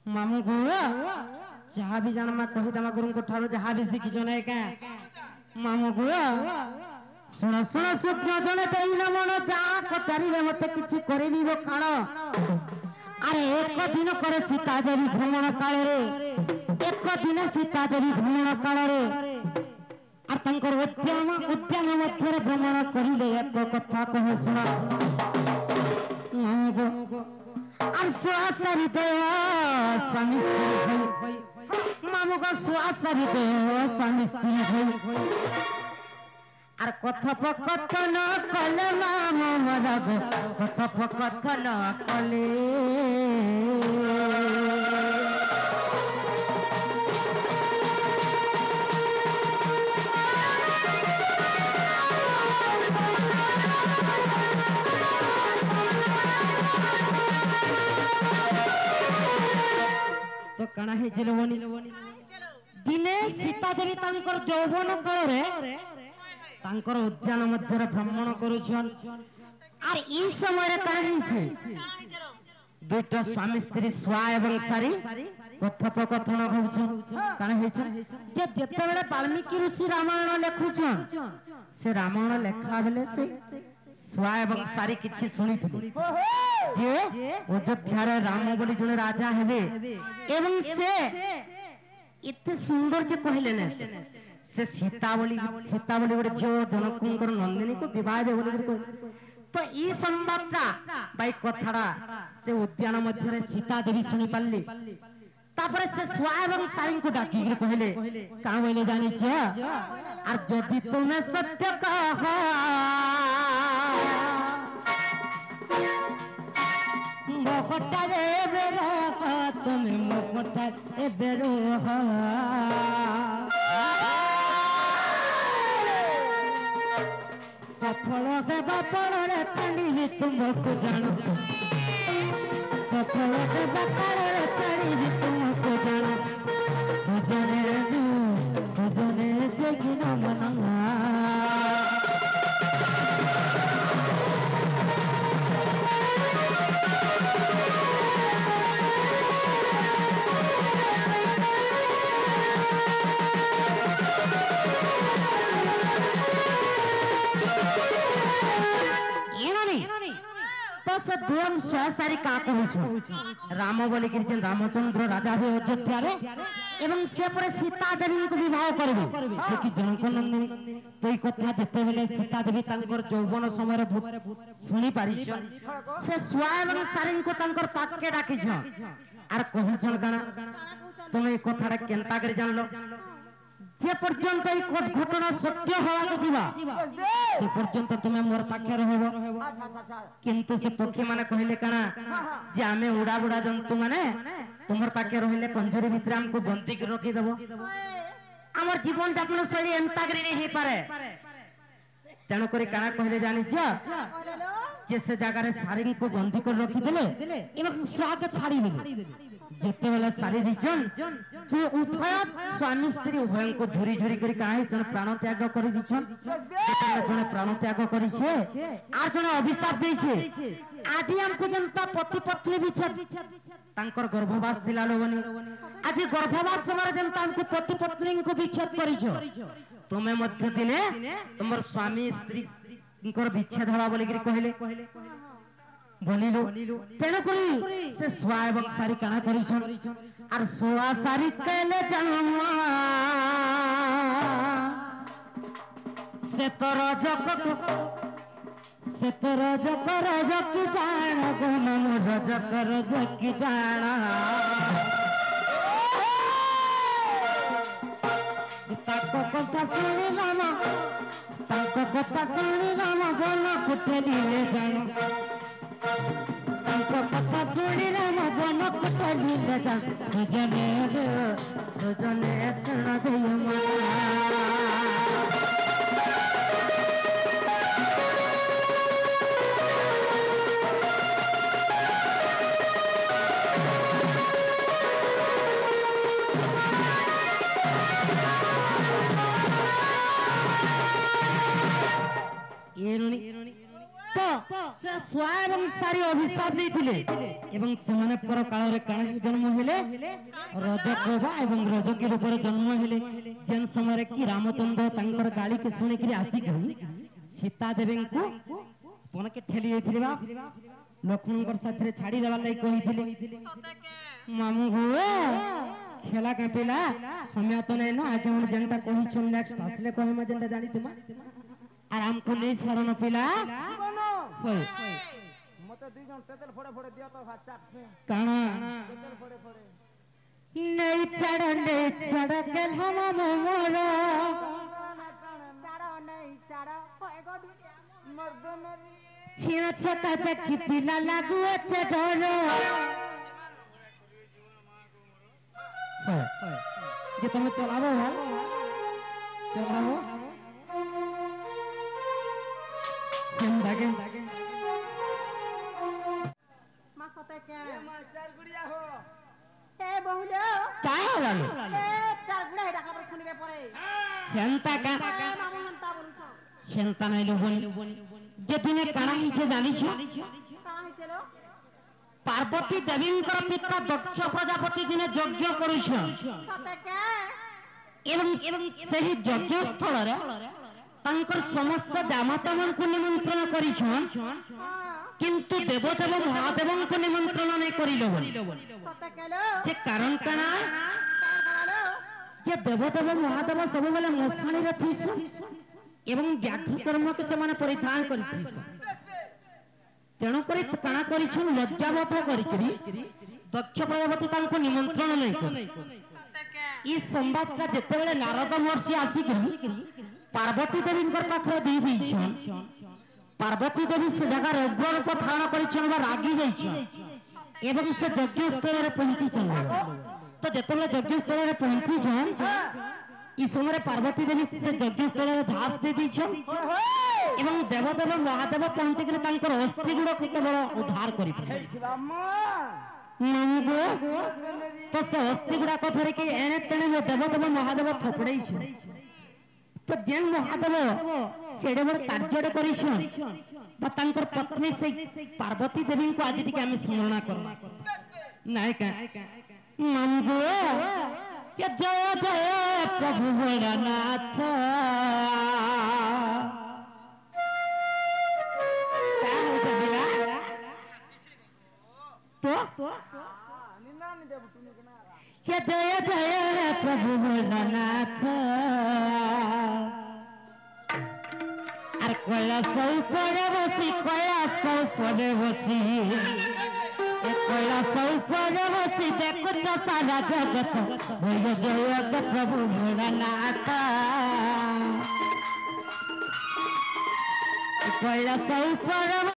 मामू को जहाँ भी जाना मैं कही तमा गुरु को ठारो जहाँ भी सीखी जने का मामू को सुना सुना स्वप्न जने पेई न मन जा कचारी रे मते किछि करि दिबो खाण अरे एक दिन करे सीता देवी भ्रमण काल रे एक दिन सीता देवी भ्रमण काल रे और तंकर उद्यान मध्य भ्रमण करिले एक कथा कह सुना मामू को और स्वासरी देव स्वामी स्त्री मामू को स्वासरी देव स्वामी स्त्री और कथोपकथन कले मामू मरग कथोपकथन कले तो कणा हे जलवनी दिने सीता देवी तांकर यौवन काल रे तांकर उद्यान मध्य भ्रमण करुछन और ई समय रे काहे छै दुटा स्वामी स्त्री स्वा एवं सारी कथोपकथन होउछन काहे हे छै जे जते बेले वाल्मीकि ऋषि रामायण लेखुछन से रामायण लेखा बेले से स्वा एवं सारी किछि सुनी थी जे अयोध्या रे राम बोली जने राजा हेबे एवं से इतने सुंदर जे कहले ने से सीता बोली गोटे जो जनकुंकर नंदिनी को विवाह दे बोली तो ई संवादटा बाई कथाड़ा से उद्यान मध्य रे सीता देवी सुनी पाली तापर से स्वा एवं सारी को डाकी कहले का बोले जानी छ और जदि तुमे सत्य कहा मोखटा रे बेरो तुमे मोखटा ए बेरो सफल देवा पड़े चढ़ी तुमको जानो सफल देवा पड़े चढ़ी तुमको जानो सजने देखी न मना से दोन सहसारी का कहू राम बोली कि रामचंद्र राजा हो अयोध्या रे एवं से पर सीता देवी को विवाह करबे कि जनक नंदिनी तो ई कथा जते बेले सीता देवी तांकर यौवन समय रे सुनी पारी से स्वा एवं सारी को तांकर पाके डाकी छ आर कहू छन गाना तुम ई कथा केनता कर जानलो जे पर्यंत ई घटना सत्य होवा के दिबा से पर्यंत तुमे मोर पाखे रहबो किंतु से पक्षी माने कहले काना जे आमे उड़ा बुड़ा जंतु माने तुमर पाखे रहिले पंजरी भितर हमको बंदी के रखी देबो हमर जीवन यापन शैली एंता करी नहीं पारे तेणु करी काना कहले जानि छ जे से जगह रे सारी को बंदी कर रखी देले एवं स्वाग छाड़ी देले जेते वाला सारी रिजन जो उभय स्वामी स्त्री उभय को झुरी झुरी करी काहे जन प्राण त्याग करि दिछन जने प्राण त्याग करि छे आर जने अभिशाप देइ छे आदि हमको जनता पति पत्नी विच्छेद तांकर गर्भवास दिला लोगनी आज गर्भवास समय जनता हमको पति पत्नी को विच्छेद करि छो तुमे मध्य दिने तुमर स्वामी स्त्री इनकर विच्छेद हवा बोली कहले बनिलो तेणु करी से स्वा एवं सारी काना करिछन आर स्वा सारी कहले जानवा से तो रजक की जान गो मन रजक की जाना ताको कथा सुनी रामा ताको कथा सुनी रामा बोला कुटली ले जाना ताको कथा सुनी रामा बोला कुटली ले जाना सजने सुन दे सारी अभिशाप देथिले एवं सेमाने पर काल रे काण जन्म हेले रजकबा एवं रजकी रूप रे जन्म हेले जेन समय रे कि रामचंद्र तांकर गाली के सुनि कि आसी गई सीता देवी को कोन के ठेली देथिले बा लक्ष्मणकर साथे छाड़ी देबा लई कहिथिले मामू गो खेला के पिला समय तो नहीं ना आगे हम जनता कहि छन नेक्स्ट असले कहि म जनता जानी तुमा आराम को नहीं छड़न पिला होय मते दुई जन तेतल फोड़े फोड़े दिया तो भात चाट से काना तेतल फोड़े फोड़े नहीं चढ़ के हम मोर चाड़ा नहीं चाड़ा एगो मर्द मरी छिना छका देखी पिला लागू अच्छे डरो जे तुम चलावो चलावो दागे मा सते के मा चार गुड़िया हो ए बहुलो काय लालो ए चार गुड़िया ढाका पर छुनिबे परे सेंता का मामू हंता बोलछो सेंता नाही लोबन जे दिने काना हिचे जानिछो का हिचलो पार्वती देवींकर पिता दक्ष प्रजापति दिने यज्ञ करूछ सते के एवं सही यज्ञ स्थल रे तांकर समस्त जामाता मन को निमंत्रण करिछन किंतु देवदेव महादेवन को निमंत्रण नहीं करिलो सते केलो जे कारण काना जे देवदेव महादेव सब बेले मसाणी रे थिसन एवं व्याघ्र चर्म के समान परिधान करिथिसन तेणु करी काना करिछन लज्जावत करिकरी दक्ष प्रजापति तांको निमंत्रण नहीं करी ई संवाद का जेते बेले नारद महर्षि आसीकरी पार्वती देवी पाखे दी दीछन पार्वती देवी से जगह उग्र रूप धारण करिछन बा रागी जाइछन एवं से यज्ञ स्थल रे पहुंची छन तो जेते बेले यज्ञ स्थल रे पहुंची छन ई समय पार्वती देवी से यज्ञ स्थल रे धास दे दीछन एवं देवदेव महादेव पहुंचे के तांकर अस्थि गुड़ केवल उद्धार करि नंगो तो से अस्थि गुड़ा को धरे के एने तेने देवदेव महादेव ठोपड़ै छ तो जेन महादेव सेडे बड़ कार्य करिछन बा तांकर पत्नी से पार्वती देवी को आज टिके हम स्मरण करना नाय का नंगो के जय जय प्रभु भोलानाथ तो निन्नानी देव तुनु के ना के जय जय प्रभु भोलानाथ आर कैलासौ परे बसी कैलासौ परे बसी कैलासौ परे बसी देखुछ सारा जगत जय जय प्रभु भोलानाथ कैलासौ परे